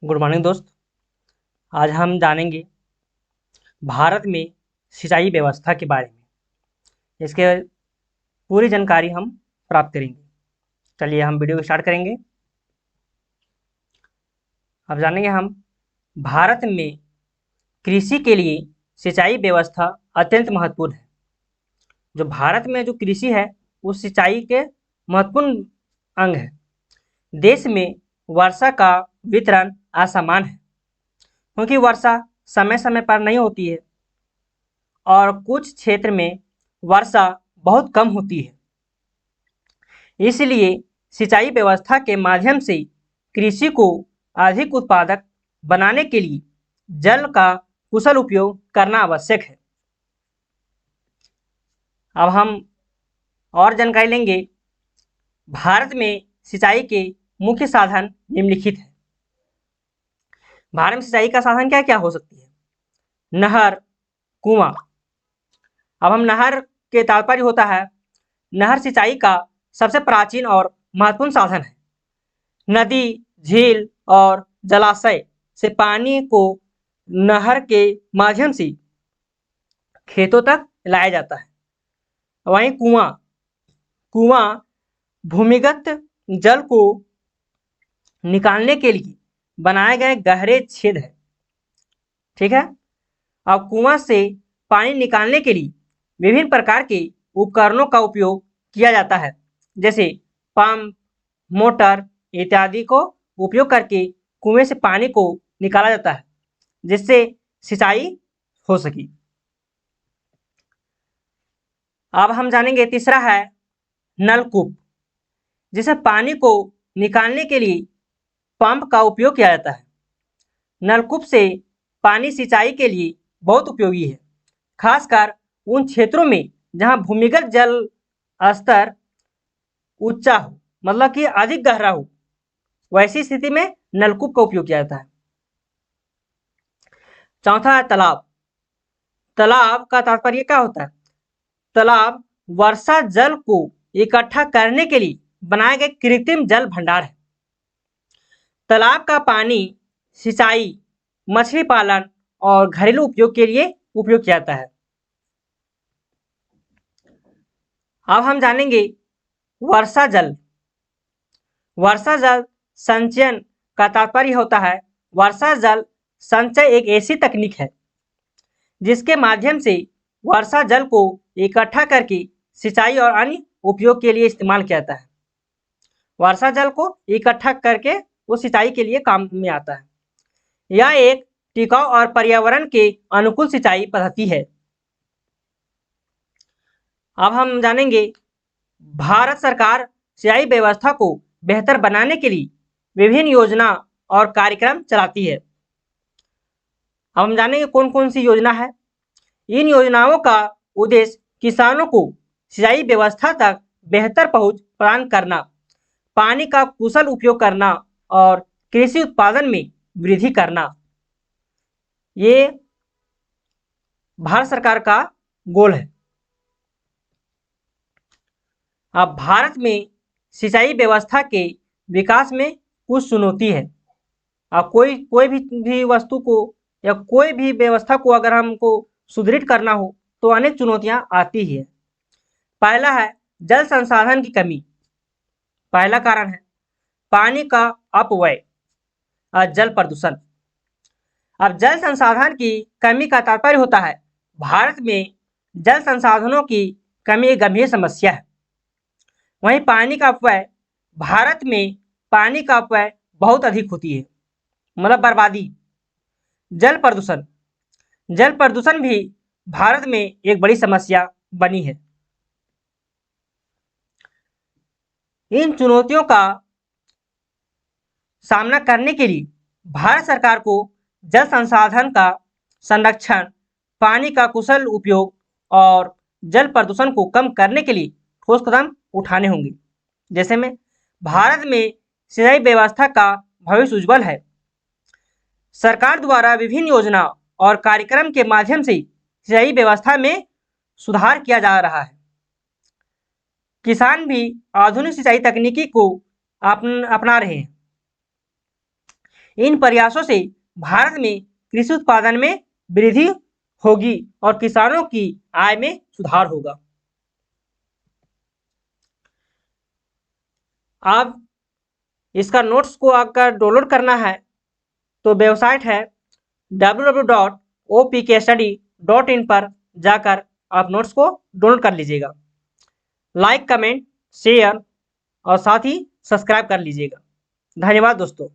Good morning दोस्त। आज हम जानेंगे भारत में सिंचाई व्यवस्था के बारे में। इसके पूरी जानकारी हम प्राप्त करेंगे। चलिए हम वीडियो को स्टार्ट करेंगे। अब जानेंगे हम भारत में कृषि के लिए सिंचाई व्यवस्था अत्यंत महत्वपूर्ण है। जो भारत में जो कृषि है वो सिंचाई के महत्वपूर्ण अंग है। देश में वर्षा का वितरण असमान है क्योंकि वर्षा समय समय पर नहीं होती है और कुछ क्षेत्र में वर्षा बहुत कम होती है। इसलिए सिंचाई व्यवस्था के माध्यम से कृषि को अधिक उत्पादक बनाने के लिए जल का कुशल उपयोग करना आवश्यक है। अब हम और जानकारी लेंगे। भारत में सिंचाई के मुख्य साधन निम्नलिखित हैं। भारत में सिंचाई का साधन क्या क्या हो सकती है? नहर, कुआं। अब हम नहर के तात्पर्य होता है, नहर सिंचाई का सबसे प्राचीन और महत्वपूर्ण साधन है। नदी, झील और जलाशय से पानी को नहर के माध्यम से खेतों तक लाया जाता है। वहीं कुआं भूमिगत जल को निकालने के लिए बनाए गए गहरे छेद है। ठीक है। अब कुआं से पानी निकालने के लिए विभिन्न प्रकार के उपकरणों का उपयोग किया जाता है, जैसे पंप, मोटर इत्यादि को उपयोग करके कुएं से पानी को निकाला जाता है जिससे सिंचाई हो सके। अब हम जानेंगे तीसरा है नलकूप, जिसे पानी को निकालने के लिए पंप का उपयोग किया जाता है। नलकूप से पानी सिंचाई के लिए बहुत उपयोगी है, खासकर उन क्षेत्रों में जहां भूमिगत जल स्तर ऊंचा हो, मतलब कि अधिक गहरा हो। वैसी स्थिति में नलकूप का उपयोग किया जाता है। चौथा है तालाब। तालाब का तात्पर्य क्या होता है? तालाब वर्षा जल को इकट्ठा करने के लिए बनाए गए कृत्रिम जल भंडार है। तालाब का पानी सिंचाई, मछली पालन और घरेलू उपयोग के लिए उपयोग किया जाता है। अब हम जानेंगे वर्षा जल। वर्षा जल संचयन का तात्पर्य होता है, वर्षा जल संचय एक ऐसी तकनीक है जिसके माध्यम से वर्षा जल को इकट्ठा करके सिंचाई और अन्य उपयोग के लिए इस्तेमाल किया जाता है। वर्षा जल को इकट्ठा करके वो सिंचाई के लिए काम में आता है। यह एक टिकाऊ और पर्यावरण के अनुकूल सिंचाई पद्धति है। अब हम जानेंगे भारत सरकार सिंचाई व्यवस्था को बेहतर बनाने के लिए विभिन्न योजना और कार्यक्रम चलाती है। अब हम जानेंगे कौन कौन सी योजना है। इन योजनाओं का उद्देश्य किसानों को सिंचाई व्यवस्था तक बेहतर पहुंच प्रदान करना, पानी का कुशल उपयोग करना और कृषि उत्पादन में वृद्धि करना। ये भारत सरकार का गोल है। अब भारत में सिंचाई व्यवस्था के विकास में कुछ चुनौती है। अब कोई भी वस्तु को या कोई भी व्यवस्था को अगर हमको सुदृढ़ करना हो तो अनेक चुनौतियां आती ही है। पहला है जल संसाधन की कमी। पहला कारण है पानी का अपव्यय और जल प्रदूषण। अब जल संसाधन की कमी का तात्पर्य होता है, भारत में जल संसाधनों की कमी एक गंभीर समस्या है। वहीं पानी का अपव्यय, भारत में पानी का अपव्यय बहुत अधिक होती है, मतलब बर्बादी। जल प्रदूषण भी भारत में एक बड़ी समस्या बनी है। इन चुनौतियों का सामना करने के लिए भारत सरकार को जल संसाधन का संरक्षण, पानी का कुशल उपयोग और जल प्रदूषण को कम करने के लिए ठोस कदम उठाने होंगे। जैसे में भारत में सिंचाई व्यवस्था का भविष्य उज्जवल है। सरकार द्वारा विभिन्न योजना और कार्यक्रम के माध्यम से सिंचाई व्यवस्था में सुधार किया जा रहा है। किसान भी आधुनिक सिंचाई तकनीकी को अपना रहे हैं। इन प्रयासों से भारत में कृषि उत्पादन में वृद्धि होगी और किसानों की आय में सुधार होगा। आप इसका नोट्स को अगर डाउनलोड करना है तो वेबसाइट है www.opkstudy.in पर जाकर आप नोट्स को डाउनलोड कर लीजिएगा। लाइक, कमेंट, शेयर और साथ ही सब्सक्राइब कर लीजिएगा। धन्यवाद दोस्तों।